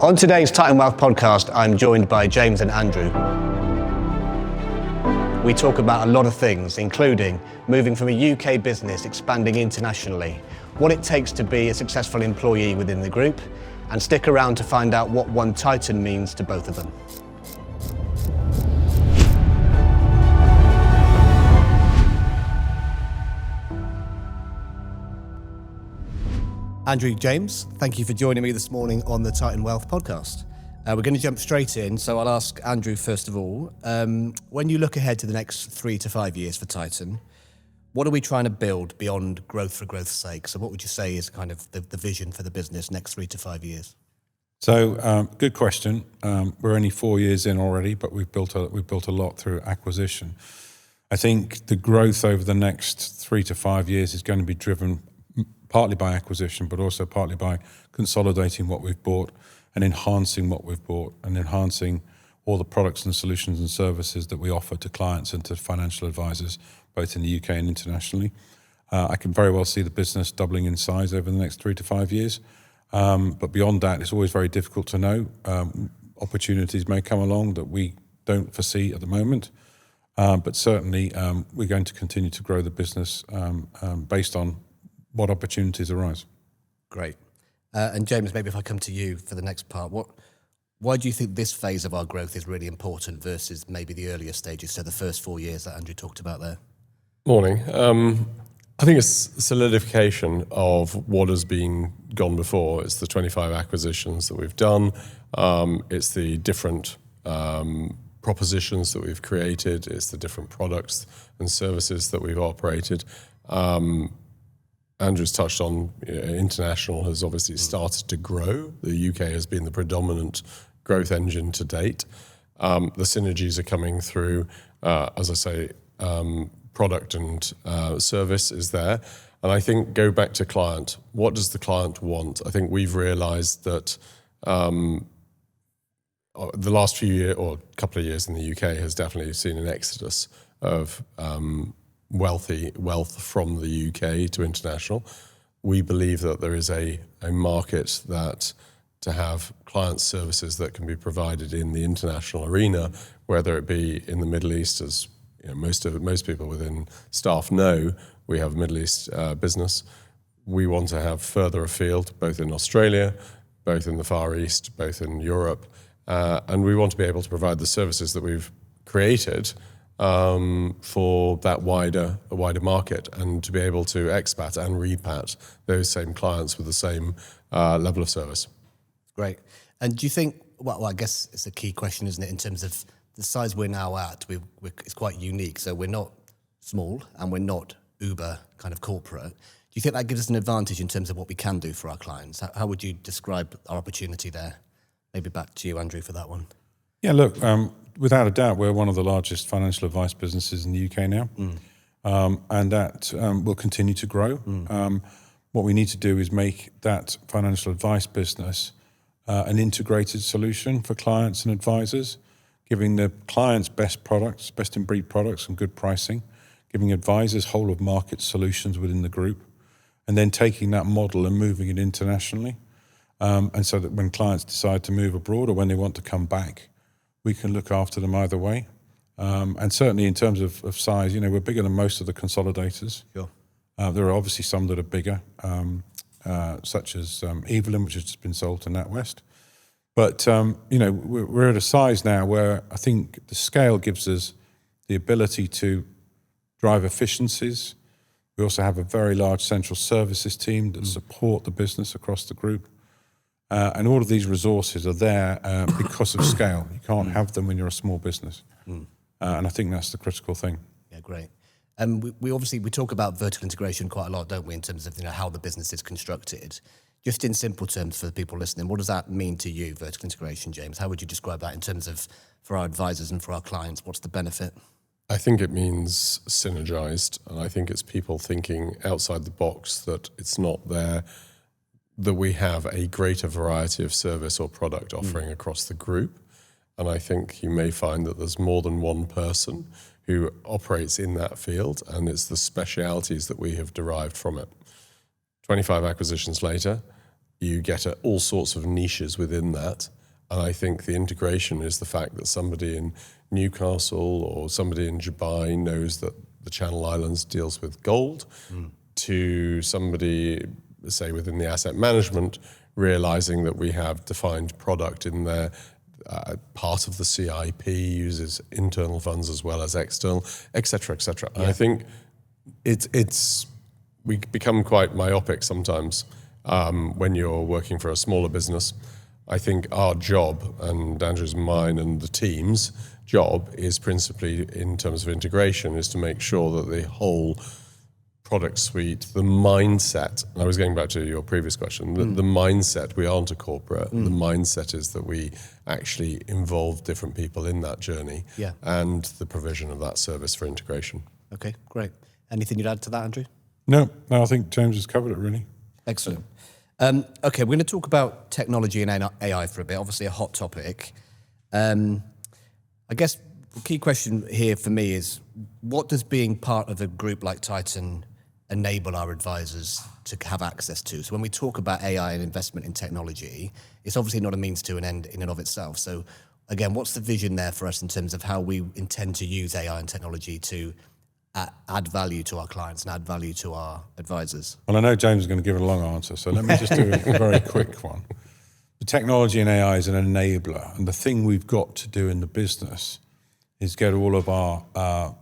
On today's Titan Wealth podcast, I'm joined by James and Andrew. We talk about a lot of things, including moving from a UK business, expanding internationally, what it takes to be a successful employee within the group, and stick around to find out what One Titan means to both of them. Andrew, James, thank you for joining me this morning on the Titan Wealth podcast. We're going to jump straight in, so I'll ask Andrew first of all. When you look ahead to the next 3 to 5 years for Titan, what are we trying to build beyond growth for growth's sake? So what would you say is kind of the vision for the business next 3 to 5 years? So good question. We're only 4 years in already, but we've built a lot through acquisition. I think the growth over the next 3 to 5 years is going to be driven partly by acquisition, but also partly by consolidating what we've bought and enhancing what we've bought and enhancing all the products and solutions and services that we offer to clients and to financial advisors, both in the UK and internationally. I can very well see the business doubling in size over the next 3 to 5 years. But beyond that, it's always very difficult to know. Opportunities may come along that we don't foresee at the moment. But certainly, we're going to continue to grow the business based on what opportunities arise. Great. And James, maybe if I come to you for the next part, why do you think this phase of our growth is really important versus maybe the earlier stages, so the first 4 years that Andrew talked about there? Morning. I think it's solidification of what has been gone before. It's the 25 acquisitions that we've done. It's the different propositions that we've created. It's the different products and services that we've operated. Andrew's touched on international has obviously started to grow. The UK has been the predominant growth engine to date. The synergies are coming through, as I say, product and service is there. And I think go back to client. What does the client want? I think we've realised that the last few years or couple of years in the UK has definitely seen an exodus of wealth from the UK to international. We believe that there is a market that to have client services that can be provided in the international arena, whether it be in the Middle East, as you know, most people within staff know, we have a Middle East business. We want to have further afield, both in Australia, both in the Far East, both in Europe, and we want to be able to provide the services that we've created for that wider market, and to be able to expat and repat those same clients with the same level of service. Great. And do you think, well, I guess it's a key question, isn't it, in terms of the size we're now at, it's quite unique. So we're not small and we're not uber kind of corporate. Do you think that gives us an advantage in terms of what we can do for our clients? How would you describe our opportunity there? Maybe back to you, Andrew, for that one. Yeah, look, without a doubt, we're one of the largest financial advice businesses in the UK now, and that will continue to grow. What we need to do is make that financial advice business an integrated solution for clients and advisors, giving the clients best products, best in breed products and good pricing, giving advisors whole of market solutions within the group, and then taking that model and moving it internationally. And so that when clients decide to move abroad or when they want to come back, we can look after them either way. And certainly in terms of size, we're bigger than most of the consolidators. Sure. There are obviously some that are bigger, such as Evelyn, which has just been sold to NatWest. But, we're at a size now where I think the scale gives us the ability to drive efficiencies. We also have a very large central services team that support the business across the group. And all of these resources are there because of scale. You can't have them when you're a small business. And I think that's the critical thing. Yeah, great. And we obviously talk about vertical integration quite a lot, don't we, in terms of how the business is constructed. Just in simple terms for the people listening, what does that mean to you, vertical integration, James? How would you describe that in terms of for our advisors and for our clients? What's the benefit? I think it means synergized, and I think it's people thinking outside the box, that it's not there, that we have a greater variety of service or product offering across the group. And I think you may find that there's more than one person who operates in that field, and it's the specialities that we have derived from it. 25 acquisitions later, you get all sorts of niches within that, And I think the integration is the fact that somebody in Newcastle or somebody in Dubai knows that the Channel Islands deals with gold, to somebody, say, within the asset management, realizing that we have defined product in there. Part of the CIP uses internal funds as well as external, et cetera, et cetera. And I think we become quite myopic sometimes when you're working for a smaller business. I think our job, and Andrew's, mine, and the team's job is principally, in terms of integration, is to make sure that the whole product suite, the mindset, and I was going back to your previous question, the mindset, we aren't a corporate, the mindset is that we actually involve different people in that journey and the provision of that service for integration. Okay, great. Anything you'd add to that, Andrew? No, I think James has covered it really. Excellent. Okay, we're going to talk about technology and AI for a bit, obviously a hot topic. I guess the key question here for me is, what does being part of a group like Titan enable our advisors to have access to? So when we talk about AI and investment in technology, it's obviously not a means to an end in and of itself. So again, what's the vision there for us in terms of how we intend to use AI and technology to add value to our clients and add value to our advisors? Well, I know James is going to give it a long answer, so let me just do a very quick one. The technology and AI is an enabler, and the thing we've got to do in the business is get all of our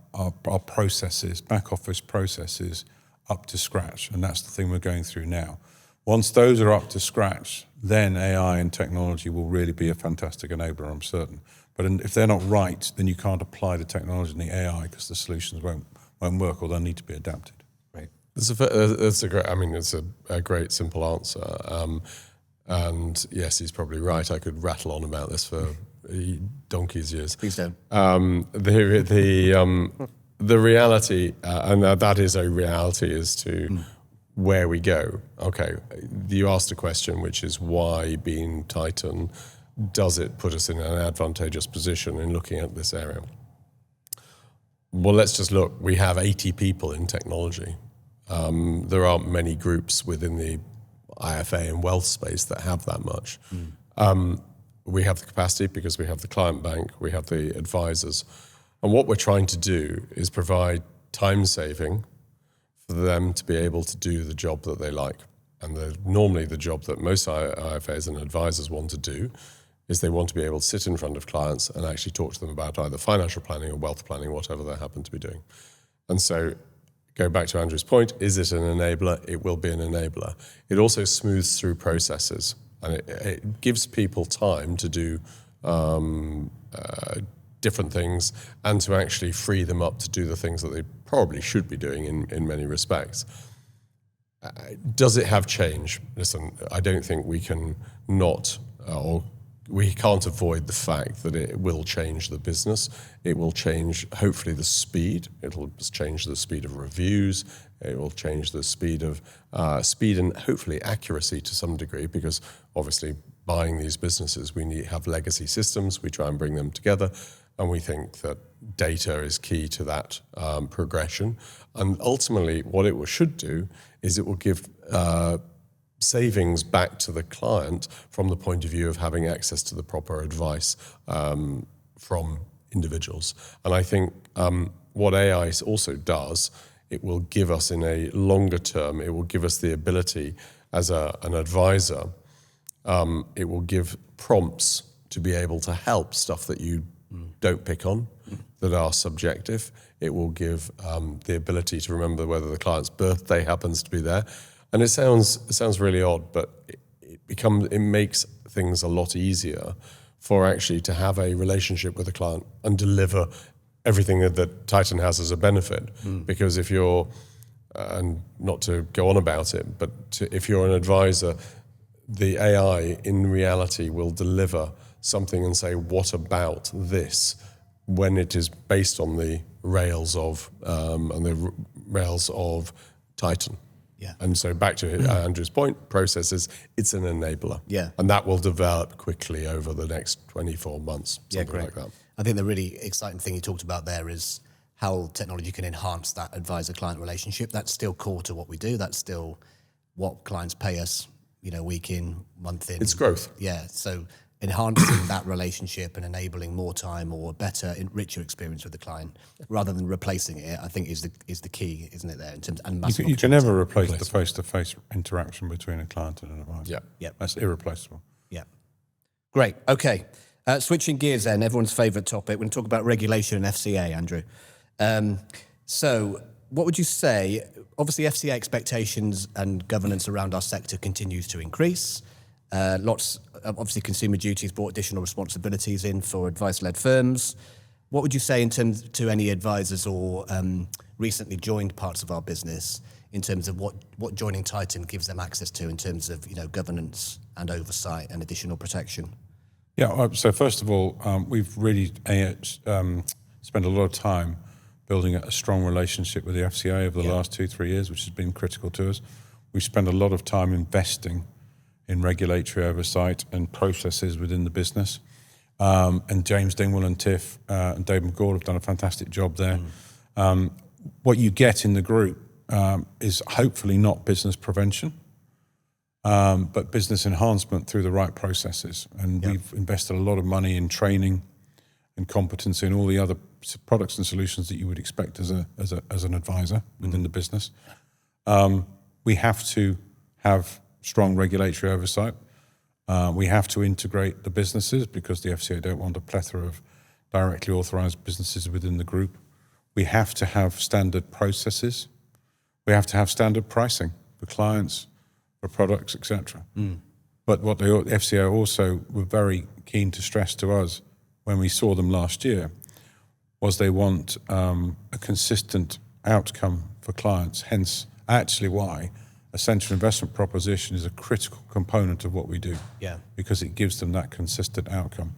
processes, back office processes, up to scratch, and that's the thing we're going through now. Once those are up to scratch, then AI and technology will really be a fantastic enabler, I'm certain. But if they're not right, then you can't apply the technology and the AI because the solutions won't work, or they'll need to be adapted. Right. That's a great. I mean, it's a great simple answer. And yes, he's probably right. I could rattle on about this for donkey's years. Please don't. The reality, and that is a reality, as to where we go. Okay, you asked a question, which is why being Titan, does it put us in an advantageous position in looking at this area? Well, let's just look. We have 80 people in technology. There aren't many groups within the IFA and wealth space that have that much. We have the capacity because we have the client bank, we have the advisors. And what we're trying to do is provide time saving for them to be able to do the job that they like. And normally the job that most IFAs and advisors want to do is they want to be able to sit in front of clients and actually talk to them about either financial planning or wealth planning, whatever they happen to be doing. And so, go back to Andrew's point, is it an enabler? It will be an enabler. It also smooths through processes, and it gives people time to do different things and to actually free them up to do the things that they probably should be doing in many respects. Does it have change? Listen, I don't think we can not, or we can't avoid the fact that it will change the business. It will change, hopefully, the speed. It'll change the speed of reviews. It will change the speed and hopefully accuracy to some degree, because obviously buying these businesses, we have legacy systems. We try and bring them together, and we think that data is key to that progression. And ultimately, what it should do is it will give savings back to the client from the point of view of having access to the proper advice from individuals. And I think what AI also does, it will give us in a longer term, it will give us the ability as an advisor, it will give prompts to be able to help stuff that you don't pick on, that are subjective. It will give the ability to remember whether the client's birthday happens to be there. And it sounds really odd, but it makes things a lot easier for actually to have a relationship with a client and deliver everything that Titan has as a benefit. Because if you're, and not to go on about it, but if you're an advisor, the AI in reality will deliver something and say, what about this, when it is based on the rails of Titan. Yeah. And so back to Andrew's point, processes, it's an enabler. Yeah. And that will develop quickly over the next 24 months, something like that. I think the really exciting thing you talked about there is how technology can enhance that advisor-client relationship. That's still core to what we do. That's still what clients pay us, week in, month in. It's growth. Yeah. So enhancing that relationship and enabling more time or a better, richer experience with the client rather than replacing it, I think is the key, isn't it? There in terms and massive You can never replace the Replaceable. face-to-face interaction between a client and an advisor. Yeah. Yep. That's irreplaceable. Yeah. Great. Okay. Switching gears then, everyone's favourite topic. We're going to talk about regulation and FCA, Andrew. So what would you say? Obviously, FCA expectations and governance around our sector continues to increase. Obviously, Consumer Duty's brought additional responsibilities in for advice-led firms. What would you say in terms to any advisors or recently joined parts of our business in terms of what joining Titan gives them access to in terms of governance and oversight and additional protection? Yeah, so first of all, we've really spent a lot of time building a strong relationship with the FCA over the last 2-3 years, which has been critical to us. We've spent a lot of time investing in regulatory oversight and processes within the business. And James Dingwall and Tiff and Dave McGaul have done a fantastic job there. What you get in the group is hopefully not business prevention, but business enhancement through the right processes. And we've invested a lot of money in training and competency and all the other products and solutions that you would expect as an advisor within the business. We have to have strong regulatory oversight. We have to integrate the businesses because the FCA don't want a plethora of directly authorised businesses within the group. We have to have standard processes. We have to have standard pricing for clients, for products, etc. But what the FCA also were very keen to stress to us when we saw them last year was they want a consistent outcome for clients, hence actually why a central investment proposition is a critical component of what we do. Yeah. Because it gives them that consistent outcome.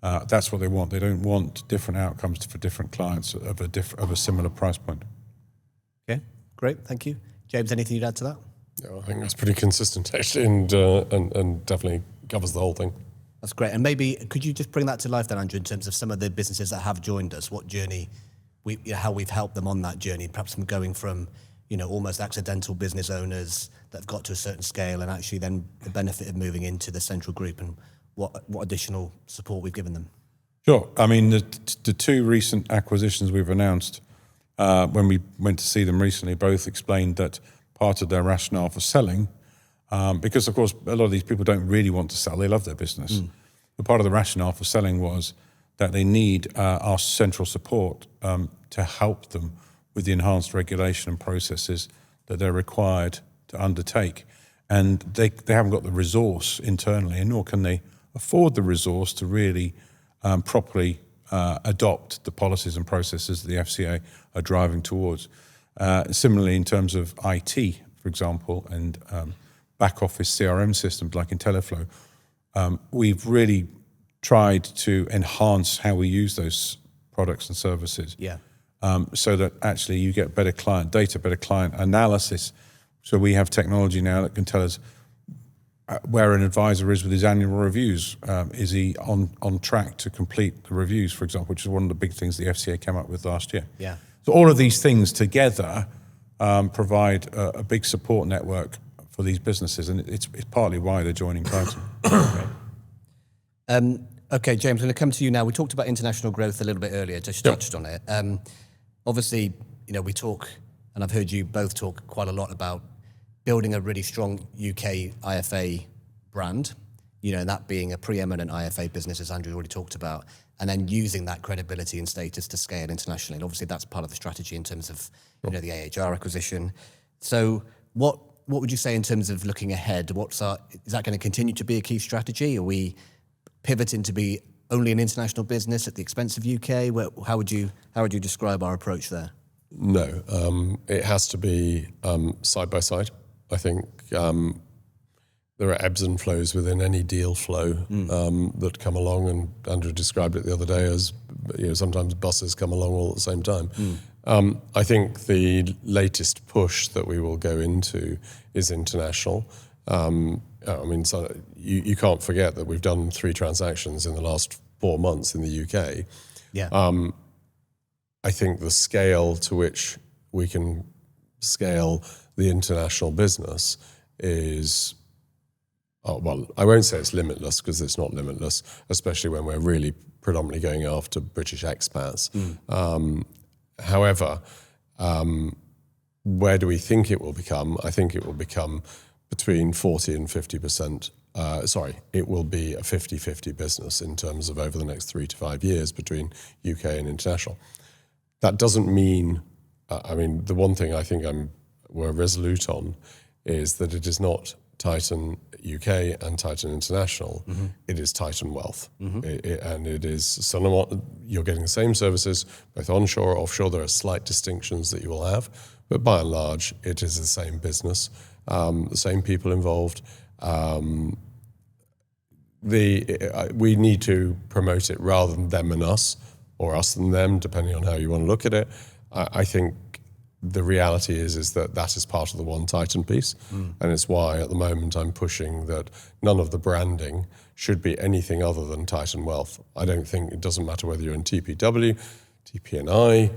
That's what they want. They don't want different outcomes for different clients of a similar price point. Okay, great, thank you. James, anything you'd add to that? No, I think that's pretty consistent actually, and definitely covers the whole thing. That's great. And maybe could you just bring that to life then, Andrew, in terms of some of the businesses that have joined us, what journey, how we've helped them on that journey, perhaps from going from almost accidental business owners that have got to a certain scale and actually then the benefit of moving into the central group and what additional support we've given them. Sure. I mean, the two recent acquisitions we've announced, when we went to see them recently, both explained that part of their rationale for selling, because of course a lot of these people don't really want to sell, they love their business. But part of the rationale for selling was that they need our central support to help them with the enhanced regulation and processes that they're required to undertake. And they haven't got the resource internally, and nor can they afford the resource to really properly adopt the policies and processes that the FCA are driving towards. Similarly, in terms of IT, for example, and back office CRM systems like IntelliFlow, we've really tried to enhance how we use those products and services. Yeah. So that actually you get better client data, better client analysis. So we have technology now that can tell us where an advisor is with his annual reviews. Is he on track to complete the reviews, for example, which is one of the big things the FCA came up with last year. Yeah. So all of these things together provide a big support network for these businesses, and it's partly why they're joining Titan. Okay, James, I'm going to come to you now. We talked about international growth a little bit earlier, just touched on it. Obviously, we talk, and I've heard you both talk quite a lot about building a really strong UK IFA brand, and that being a preeminent IFA business, as Andrew already talked about, and then using that credibility and status to scale internationally. And obviously, that's part of the strategy in terms of the AHR acquisition. So what would you say in terms of looking ahead? Is that going to continue to be a key strategy? Are we pivoting to be only an international business at the expense of UK? How would you describe our approach there? No, it has to be side by side. I think there are ebbs and flows within any deal flow that come along, and Andrew described it the other day as sometimes buses come along all at the same time. I think the latest push that we will go into is international. You can't forget that we've done 3 transactions in the last 4 months in the UK. Yeah. I think the scale to which we can scale the international business is Oh, well, I won't say it's limitless because it's not limitless, especially when we're really predominantly going after British expats. However, where do we think it will become? I think it will become between 40 and 50%. It will be a 50-50 business in terms of over the next 3 to 5 years between UK and international. That doesn't mean, the one thing I think we're resolute on is that it is not Titan UK and Titan International. It is Titan Wealth. And it is somewhat, you're getting the same services, both onshore or offshore. There are slight distinctions that you will have, but by and large, it is the same business, the same people involved. We need to promote it rather than them and us, or us and them, depending on how you want to look at it. I think the reality is that is part of the One Titan piece, and it's why at the moment I'm pushing that none of the branding should be anything other than Titan Wealth. I don't think it doesn't matter whether you're in TPW, TPNI,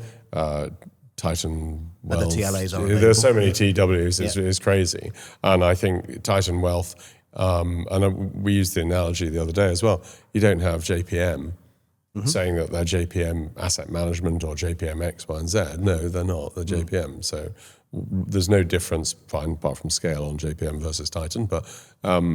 Titan Wealth. The TLAs are available. There's so many TWs, it's crazy. And I think Titan Wealth, we used the analogy the other day as well, you don't have JPM saying that they're JPM Asset Management or JPM X, Y, and Z. No, they're not. They're JPM. So there's no difference, fine, apart from scale, on JPM versus Titan. But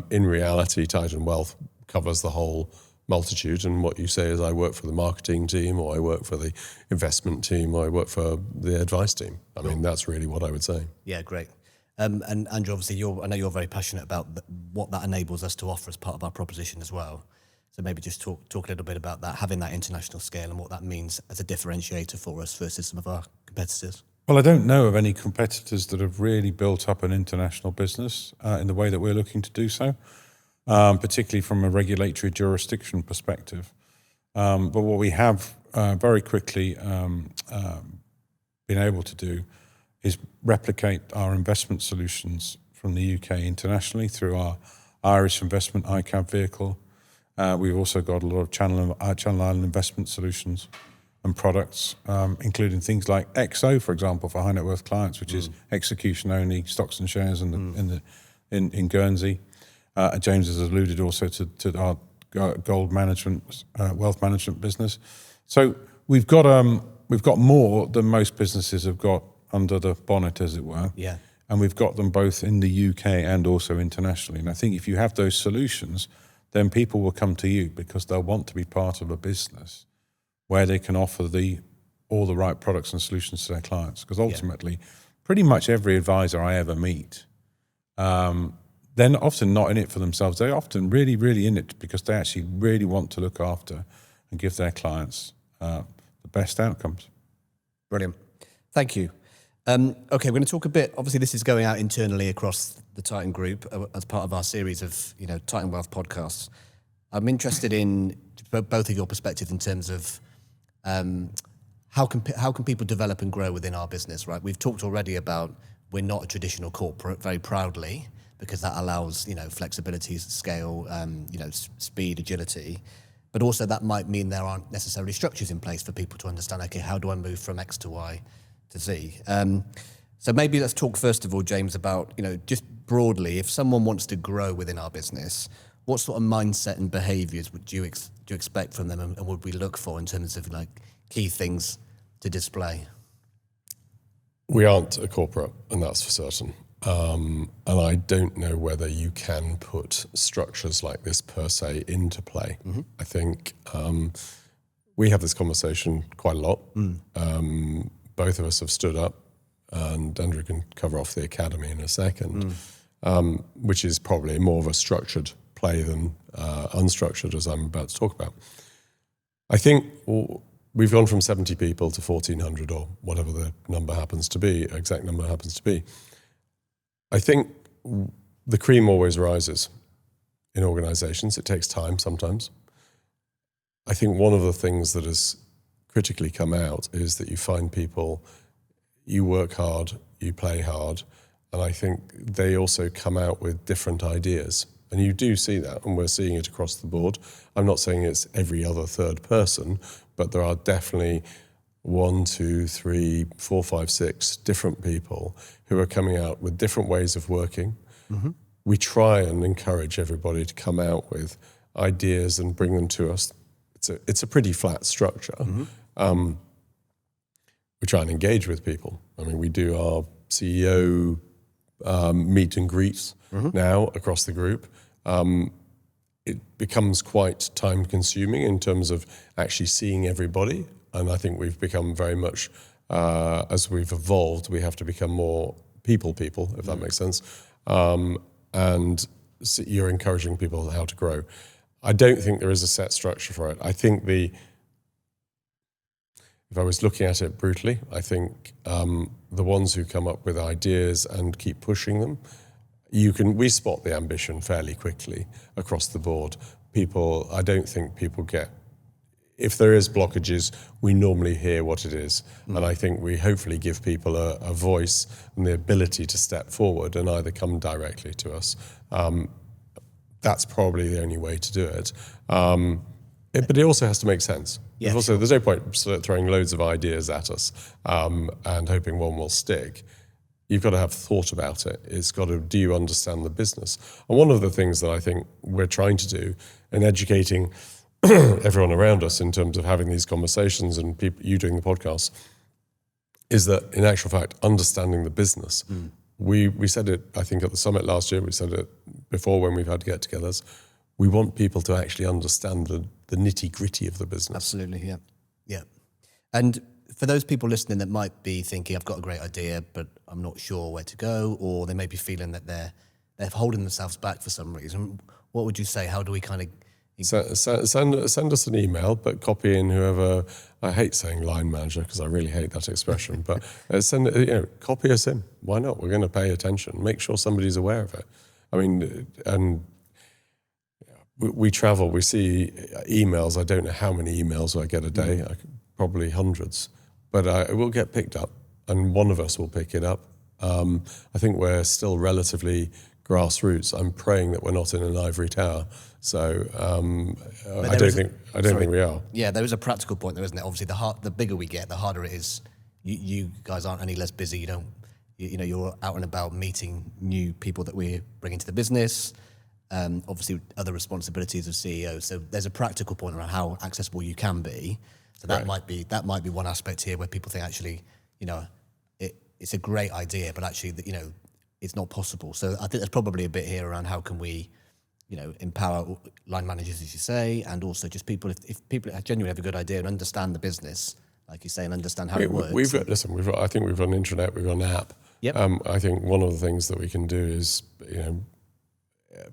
in reality, Titan Wealth covers the whole multitude. And what you say is, I work for the marketing team, or I work for the investment team, or I work for the advice team. I mean, that's really what I would say. Yeah, great. And Andrew, obviously, I know you're very passionate about what that enables us to offer as part of our proposition as well. So maybe just talk a little bit about that, having that international scale and what that means as a differentiator for us versus some of our competitors. Well, I don't know of any competitors that have really built up an international business in the way that we're looking to do so, particularly from a regulatory jurisdiction perspective. But what we have very quickly been able to do is replicate our investment solutions from the UK internationally through our Irish investment ICAV vehicle. We've also got a lot of Channel Island investment solutions and products, including things like XO, for example, for high net worth clients, which is execution only, stocks and shares in Guernsey. James has alluded also to our gold management, wealth management business. So we've got more than most businesses have got under the bonnet, as it were. Yeah. And we've got them both in the UK and also internationally. And I think if you have those solutions, then people will come to you because they'll want to be part of a business where they can offer all the right products and solutions to their clients. Because ultimately, pretty much every advisor I ever meet, they're often not in it for themselves. They're often really, really in it because they actually really want to look after and give their clients the best outcomes. Brilliant. Thank you. Okay, we're going to talk a bit. Obviously, this is going out internally across the Titan Group as part of our series of Titan Wealth podcasts. I'm interested in both of your perspectives in terms of how can people develop and grow within our business. Right, we've talked already about we're not a traditional corporate, very proudly, because that allows flexibility, scale, speed, agility. But also that might mean there aren't necessarily structures in place for people to understand. Okay, how do I move from X to Y to Z? So maybe let's talk first of all, James, about just broadly, if someone wants to grow within our business, what sort of mindset and behaviours would you expect from them, and would we look for in terms of key things to display? We aren't a corporate, and that's for certain. And I don't know whether you can put structures like this per se into play. I think we have this conversation quite a lot. Both of us have stood up, and Andrew can cover off the academy in a second, which is probably more of a structured play than unstructured, as I'm about to talk about. I think we've gone from 70 people to 1,400 or whatever the number happens to be, exact number happens to be. I think the cream always rises in organizations. It takes time sometimes. I think one of the things that has critically come out is that you find people, you work hard, you play hard, and I think they also come out with different ideas. And you do see that, and we're seeing it across the board. I'm not saying it's every other third person, but there are definitely 1, 2, 3, 4, 5, 6 different people who are coming out with different ways of working, we try and encourage everybody to come out with ideas and bring them to us. It's a pretty flat structure. We try and engage with people. I mean, we do our CEO meet and greets now across the group. It becomes quite time consuming in terms of actually seeing everybody. And I think we've become very much, as we've evolved, we have to become more people, if that makes sense. And so you're encouraging people how to grow. I don't think there is a set structure for it. I think if I was looking at it brutally, I think the ones who come up with ideas and keep pushing them, we spot the ambition fairly quickly across the board. I don't think people get, if there is blockages, we normally hear what it is. And I think we hopefully give people a voice and the ability to step forward and either come directly to us. That's probably the only way to do it. But it also has to make sense. Yeah, There's no point sort of throwing loads of ideas at us and hoping one will stick. You've got to have thought about it. Do you understand the business? And one of the things that I think we're trying to do in educating everyone around us in terms of having these conversations and you doing the podcast is that, in actual fact, understanding the business. We said it, I think, at the summit last year. We said it before when we've had get-togethers. We want people to actually understand the nitty-gritty of the business. Absolutely, yeah. Yeah. And for those people listening that might be thinking, I've got a great idea, but I'm not sure where to go, or they may be feeling that they're holding themselves back for some reason, what would you say? How do we kind of... Send us an email, but copy in whoever. I hate saying line manager because I really hate that expression. But copy us in. Why not? We're going to pay attention. Make sure somebody's aware of it. I mean, and we travel. We see emails. I don't know how many emails I get a day. Probably hundreds, but it will get picked up, and one of us will pick it up. I think we're still relatively grassroots. I'm praying that we're not in an ivory tower. So I don't think we are. Yeah, there is a practical point there, isn't it? Obviously, the bigger we get, the harder it is. You guys aren't any less busy. You're out and about meeting new people that we're bringing to the business. Obviously, other responsibilities of CEO. So there's a practical point around how accessible you can be. So that might be one aspect here where people think actually, it's a great idea, but actually, it's not possible. So I think there's probably a bit here around how can we, empower line managers, as you say, and also just people. If people genuinely have a good idea and understand the business, like you say, and understand how it works. I think we've got an intranet, we've got an app. Yep. I think one of the things that we can do is,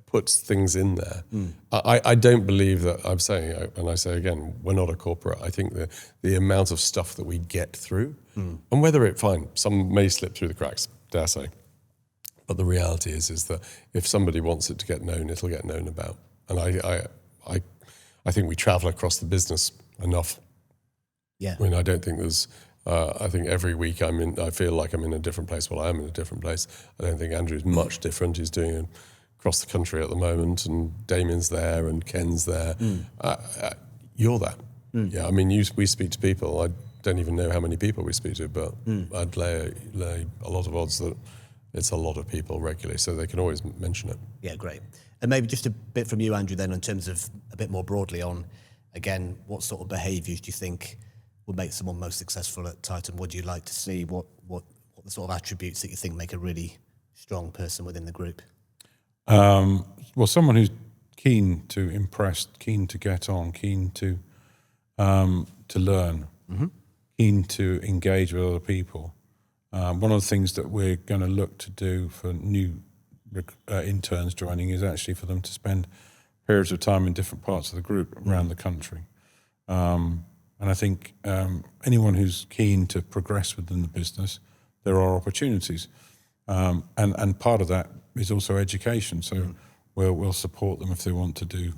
put things in there. I don't believe that, I'm saying, and I say again, we're not a corporate. I think the amount of stuff that we get through, and whether some may slip through the cracks, dare say, but the reality is that if somebody wants it to get known, it'll get known about. And I think we travel across the business enough. Yeah. I mean, I don't think there's. I think every week I feel like I'm in a different place. Well, I am in a different place. I don't think Andrew's much different. He's doing it across the country at the moment, and Damien's there, and Ken's there. You're there. Yeah, I mean, we speak to people. I don't even know how many people we speak to, but I'd lay a lot of odds that it's a lot of people regularly, so they can always mention it. Yeah, great. And maybe just a bit from you, Andrew, then, in terms of a bit more broadly on, again, what sort of behaviours do you think would make someone most successful at Titan? What do you like to see? What the sort of attributes that you think make a really strong person within the group? Well, someone who's keen to impress, keen to get on, keen to learn, keen to engage with other people. One of the things that we're going to look to do for new interns joining is actually for them to spend periods of time in different parts of the group around the country. And I think anyone who's keen to progress within the business, there are opportunities. And part of that is also education. So we'll support them if they want to do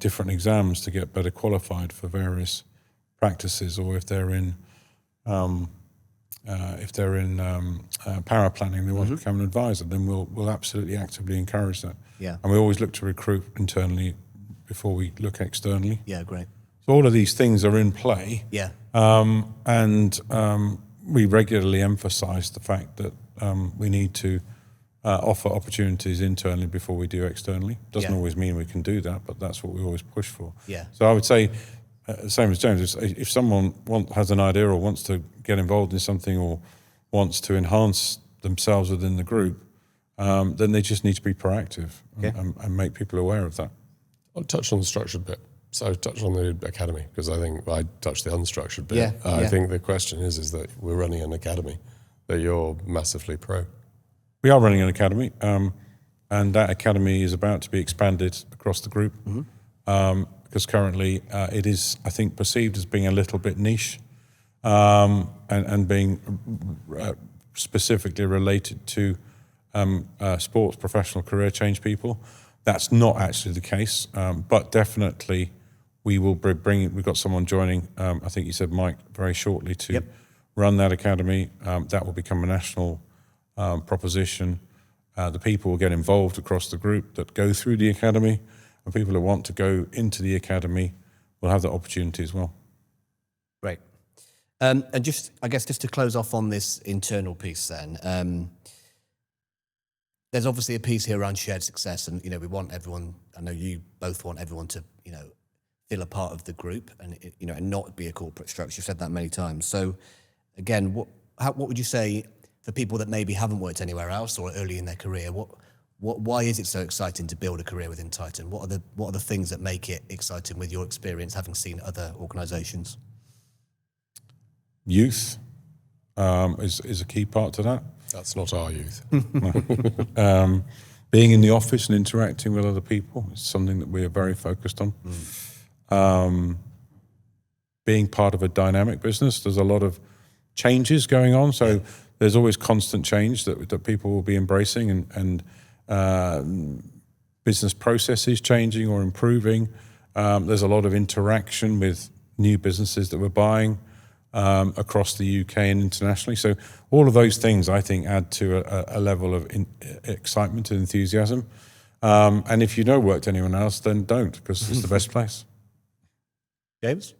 different exams to get better qualified for various practices, or if they're in power planning, they want to become an advisor, then we'll absolutely actively encourage that. Yeah. And we always look to recruit internally before we look externally. Yeah, great. So all of these things are in play. Yeah. And we regularly emphasise the fact that we need to offer opportunities internally before we do externally. Doesn't Yeah. always mean we can do that, but that's what we always push for. Yeah. So I would say, same as James, if someone has an idea or wants to get involved in something or wants to enhance themselves within the group, then they just need to be proactive and make people aware of that. I'll touch on the structured bit. So touch on the academy, because I think I touched the unstructured bit. Yeah, I think the question is that we're running an academy, that you're massively pro. We are running an academy, and that academy is about to be expanded across the group, because currently it is, I think, perceived as being a little bit niche, and being specifically related to sports professional career change people. That's not actually the case, but definitely we will be bringing. We've got someone joining. I think you said Mike very shortly to run that academy. That will become a national proposition. The people will get involved across the group that go through the academy, and people who want to go into the academy will have that opportunity as well. Great. And just, I guess, just to close off on this internal piece then, there's obviously a piece here around shared success, and, we want everyone, I know you both want everyone to, feel a part of the group and, and not be a corporate structure. You've said that many times. So again, what would you say for people that maybe haven't worked anywhere else or early in their career, why is it so exciting to build a career within Titan? What are the things that make it exciting with your experience, having seen other organisations? Youth is a key part to that. That's not our youth. Being in the office and interacting with other people is something that we are very focused on. Being part of a dynamic business, there's a lot of changes going on, so there's always constant change that people will be embracing, and business processes changing or improving. There's a lot of interaction with new businesses that we're buying across the UK and internationally. So all of those things, I think, add to a level of excitement and enthusiasm. And if you don't work to anyone else, then don't, because it's the best place. James?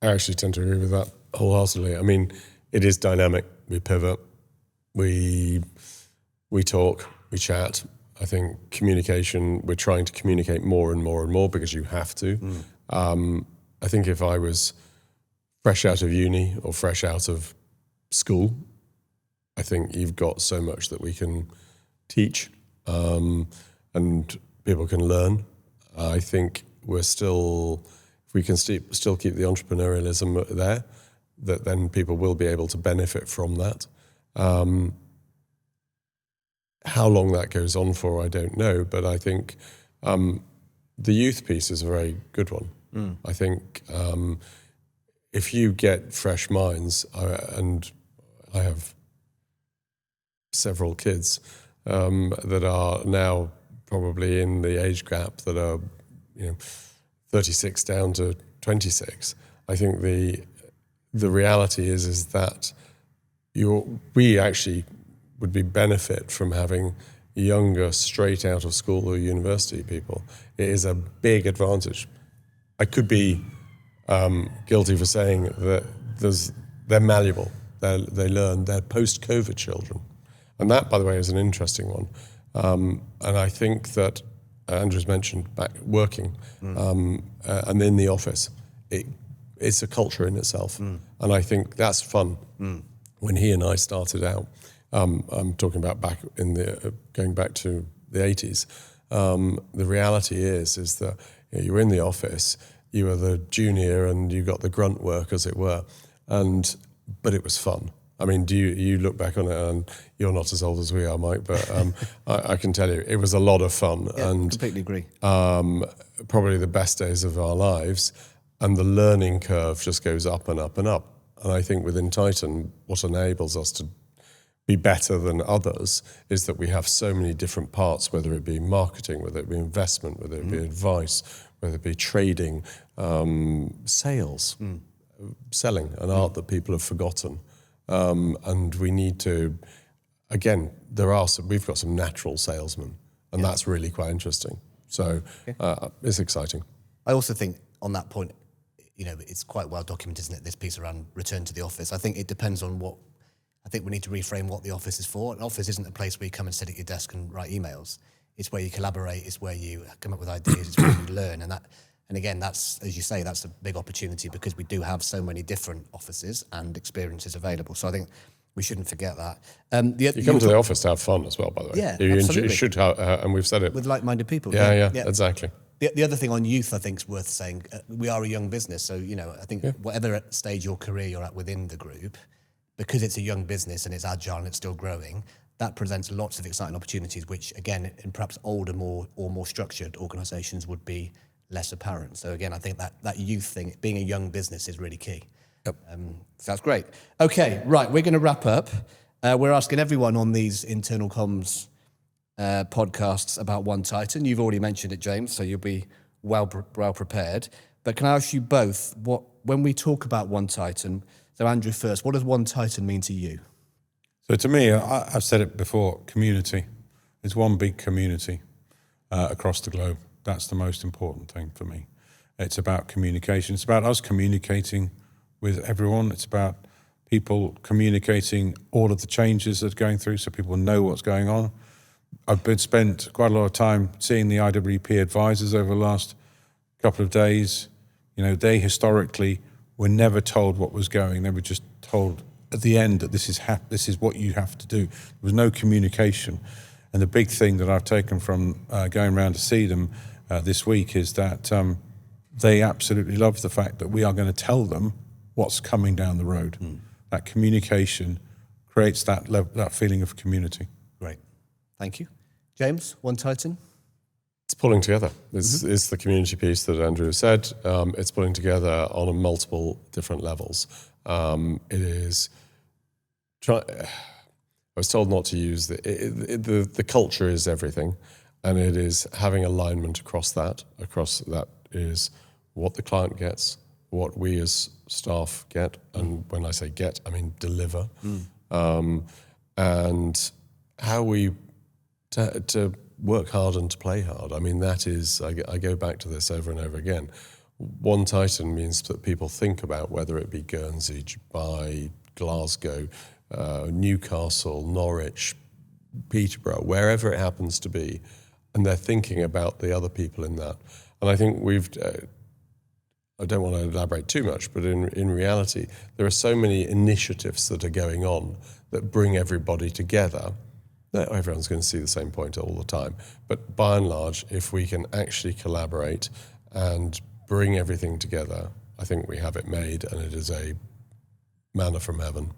I actually tend to agree with that wholeheartedly. I mean, it is dynamic. We pivot. We talk. We chat. I think communication, we're trying to communicate more and more and more because you have to. I think if I was fresh out of uni or fresh out of school, I think you've got so much that we can teach, and people can learn. I think we're still, if we can still keep the entrepreneurialism there, that then people will be able to benefit from that. How long that goes on for, I don't know, but I think the youth piece is a very good one. I think if you get fresh minds, and I have several kids that are now probably in the age gap that are 36 down to 26. I think the reality is that we actually would be benefit from having younger, straight out of school or university people. It is a big advantage. I could be guilty for saying that they're malleable. They learn. They're post-COVID children. And that, by the way, is an interesting one. And I think that Andrew's mentioned back working and in the office. It's a culture in itself. And I think that's fun. When he and I started out, I'm talking about going back to the 80s, the reality is that you're in the office, you were the junior and you got the grunt work, as it were, but it was fun. I mean, do you look back on it, and you're not as old as we are, Mike, but I can tell you it was a lot of fun. Yeah, and completely agree. Probably the best days of our lives, and the learning curve just goes up and up and up. And I think within Titan, what enables us to be better than others is that we have so many different parts, whether it be marketing, whether it be investment, whether it be advice, whether it be trading, sales, selling, an art that people have forgotten. And we need to, again, we've got some natural salesmen, and that's really quite interesting. So it's exciting. I also think on that point, it's quite well documented, isn't it, this piece around return to the office. I think it depends on what I think we need to reframe what the office is for. An office isn't a place where you come and sit at your desk and write emails. It's where you collaborate. It's where you come up with ideas. It's where you learn. And again, that's, as you say, that's a big opportunity because we do have so many different offices and experiences available. So I think we shouldn't forget that. You come to the office to have fun as well, by the way. Yeah, you absolutely. should have, and we've said it. With like-minded people. Yeah, exactly. The other thing on youth, I think, is worth saying. We are a young business, so I think whatever stage your career you're at within the group, because it's a young business and it's agile and it's still growing, that presents lots of exciting opportunities, which again, in perhaps older, more structured organisations would be less apparent. So again, I think that youth thing, being a young business, is really key. Yep. So that's great. Okay, right, we're going to wrap up. We're asking everyone on these internal comms podcasts about One Titan. You've already mentioned it, James, so you'll be well prepared. But can I ask you both, when we talk about One Titan, so Andrew first, what does One Titan mean to you? So to me, I've said it before, community. It's one big community across the globe. That's the most important thing for me. It's about communication. It's about us communicating with everyone. It's about people communicating all of the changes that are going through so people know what's going on. I've spent quite a lot of time seeing the IWP advisors over the last couple of days. They historically were never told what was going. They were just told at the end that this is what you have to do. There was no communication. And the big thing that I've taken from going around to see them this week is that they absolutely love the fact that we are going to tell them what's coming down the road. That communication creates that feeling of community. Great. Thank you. James, One Titan? It's pulling together. It's the community piece that Andrew said. It's pulling together on multiple different levels. It is... I was told not to use the culture is everything, and it is having alignment across that is what the client gets, what we as staff get, and when I say get, I mean deliver, and how we to work hard and to play hard. I mean, that is, I go back to this over and over again. One Titan means that people think about whether it be Guernsey, Dubai, Glasgow, Newcastle, Norwich, Peterborough, wherever it happens to be, and they're thinking about the other people in that. And I think I don't want to elaborate too much, but in reality, there are so many initiatives that are going on that bring everybody together. Not everyone's going to see the same point all the time, but by and large, if we can actually collaborate and bring everything together, I think we have it made, and it is a manna from heaven.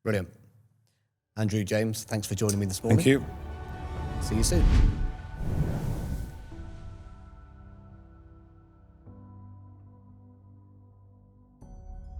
Brilliant. Andrew, James, thanks for joining me this morning. Thank you. See you soon.